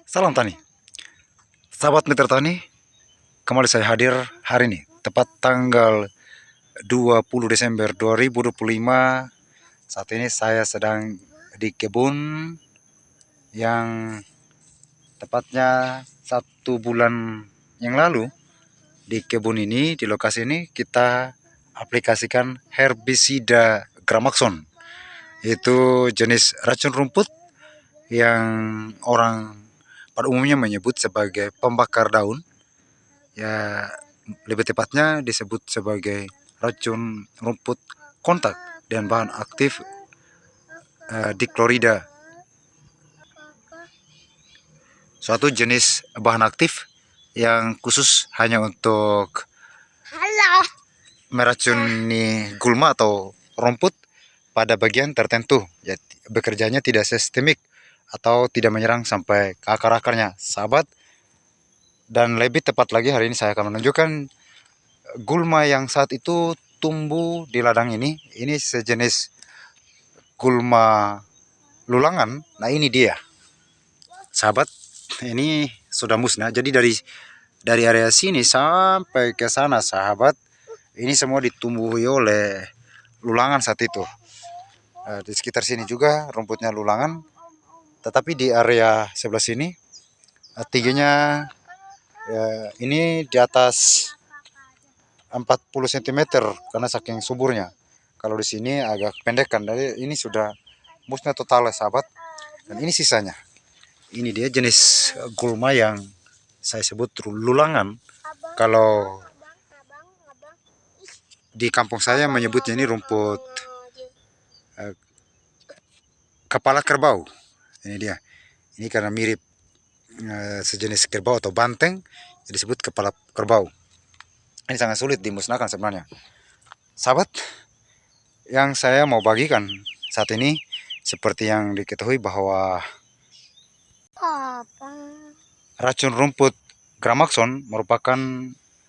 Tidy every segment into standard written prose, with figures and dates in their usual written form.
Salam tani, sahabat mitra tani. Kembali saya hadir hari ini, tepat tanggal 20 Desember 2025. Saat ini saya sedang di kebun yang tepatnya 1 bulan yang lalu. Di kebun ini, di lokasi ini kita aplikasikan herbisida Gramaxon. Itu jenis racun rumput yang orang pada umumnya menyebut sebagai pembakar daun. Ya, lebih tepatnya disebut sebagai racun rumput kontak dan bahan aktif diklorida. Suatu jenis bahan aktif yang khusus hanya untuk meracuni gulma atau rumput pada bagian tertentu. Ya, bekerjanya tidak sistemik atau tidak menyerang sampai ke akar-akarnya, sahabat. Dan lebih tepat lagi, hari ini saya akan menunjukkan gulma yang saat itu tumbuh di ladang ini. Ini sejenis gulma lulangan. Nah, ini dia, sahabat. Ini sudah musnah. Jadi dari area sini sampai ke sana, sahabat, ini semua ditumbuhi oleh lulangan saat itu. Di sekitar sini juga rumputnya lulangan. Tetapi di area sebelah sini tingginya ini di atas 40 cm karena saking suburnya. Kalau di sini agak pendekan. Jadi ini sudah musnah total, sahabat. Dan ini sisanya. Ini dia jenis gulma yang saya sebut lulangan. Kalau di kampung saya menyebutnya ini rumput kepala kerbau. Ini dia. Ini karena mirip sejenis kerbau atau banteng, jadi disebut kepala kerbau. Ini sangat sulit dimusnahkan sebenarnya, sahabat. Yang saya mau bagikan saat ini, seperti yang diketahui bahwa racun rumput Gramaxon merupakan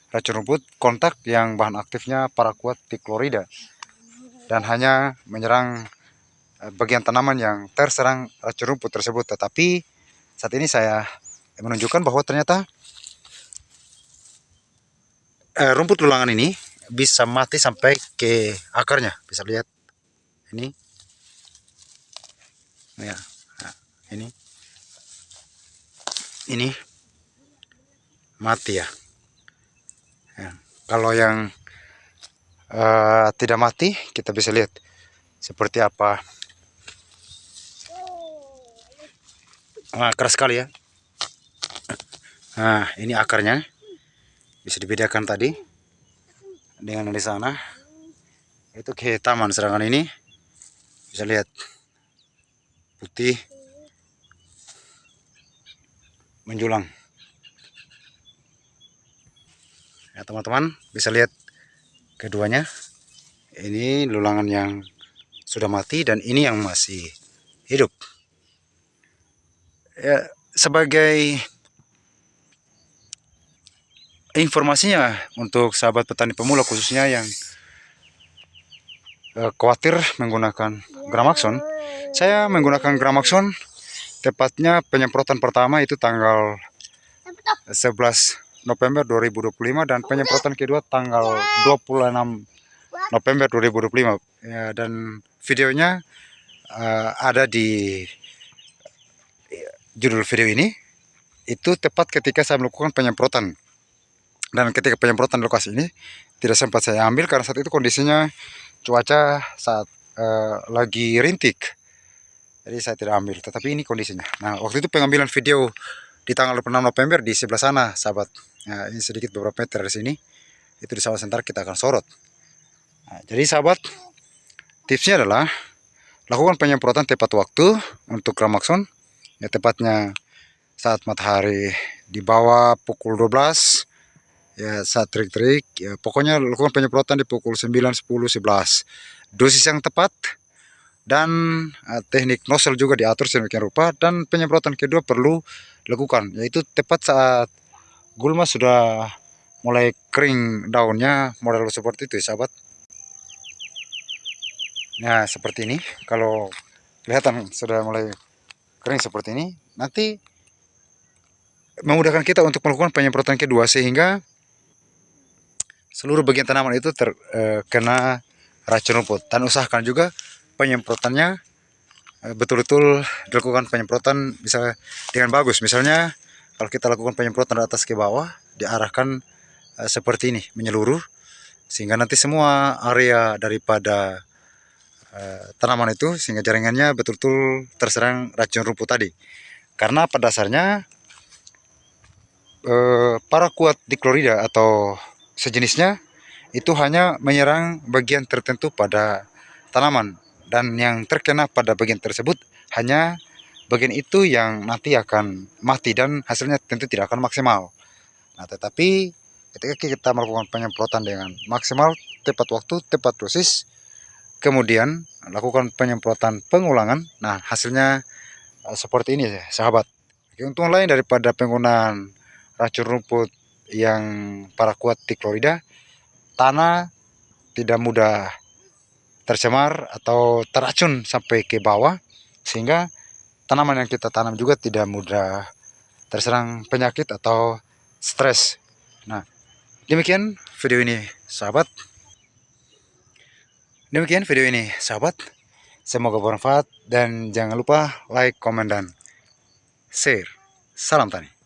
racun rumput kontak yang bahan aktifnya paraquat diklorida dan hanya menyerang bagian tanaman yang terserang racun rumput tersebut. Tetapi saat ini saya menunjukkan bahwa ternyata rumput lulangan ini bisa mati sampai ke akarnya. Bisa lihat ini, ya, nah, ini mati ya. Ya. Kalau yang tidak mati, kita bisa lihat seperti apa. Keras sekali ya. Nah, ini akarnya bisa dibedakan tadi dengan di sana. Itu kehitaman, sedangkan ini bisa lihat putih menjulang. Ya, teman-teman bisa lihat keduanya. Ini lulangan yang sudah mati dan ini yang masih hidup. Ya, sebagai informasinya untuk sahabat petani pemula khususnya yang khawatir menggunakan Gramaxon, saya menggunakan Gramaxon tepatnya penyemprotan pertama itu tanggal 11 November 2025 dan penyemprotan kedua tanggal 26 November 2025. Ya, dan videonya ada di judul video ini. Itu tepat ketika saya melakukan penyemprotan. Dan ketika penyemprotan lokasi ini tidak sempat saya ambil karena saat itu kondisinya cuaca saat lagi rintik. Jadi saya tidak ambil, tetapi ini kondisinya. Nah, waktu itu pengambilan video di tanggal 26 November di sebelah sana, sahabat. Nah, ini sedikit beberapa meter dari sini. Itu di sawah sebentar kita akan sorot. Nah, jadi sahabat, tipsnya adalah lakukan penyemprotan tepat waktu untuk Gramaxon. Ya, tepatnya saat matahari di bawah pukul 12. Ya, saat terik-terik. Ya, pokoknya lakukan penyemprotan di pukul 9, 10, 11. Dosis yang tepat. Dan teknik nozzle juga diatur sedemikian rupa. Dan penyemprotan kedua perlu dilakukan, yaitu tepat saat gulma sudah mulai kering daunnya, model seperti itu ya, sahabat. Nah, seperti ini. Kalau kelihatan sudah mulai kering seperti ini, nanti memudahkan kita untuk melakukan penyemprotan kedua, sehingga seluruh bagian tanaman itu terkena racun rumput. Dan usahakan juga penyemprotannya betul-betul dilakukan penyemprotan bisa dengan bagus. Misalnya kalau kita lakukan penyemprotan dari atas ke bawah, diarahkan seperti ini, menyeluruh, sehingga nanti semua area daripada tanaman itu, sehingga jaringannya betul-betul terserang racun rumput tadi. Karena pada dasarnya paraquat dichlorida atau sejenisnya itu hanya menyerang bagian tertentu pada tanaman, dan yang terkena pada bagian tersebut hanya bagian itu yang nanti akan mati, dan hasilnya tentu tidak akan maksimal. Nah, tetapi ketika kita melakukan penyemprotan dengan maksimal, tepat waktu, tepat dosis, kemudian lakukan penyemprotan pengulangan, nah hasilnya seperti ini ya, sahabat. Keuntungan lain daripada penggunaan racun rumput yang paraquat dichlorida, tanah tidak mudah tercemar atau teracun sampai ke bawah, sehingga tanaman yang kita tanam juga tidak mudah terserang penyakit atau stres. Nah, demikian video ini, sahabat. Demikian video ini, sahabat. Semoga bermanfaat, dan jangan lupa like, komen, dan share. Salam tani.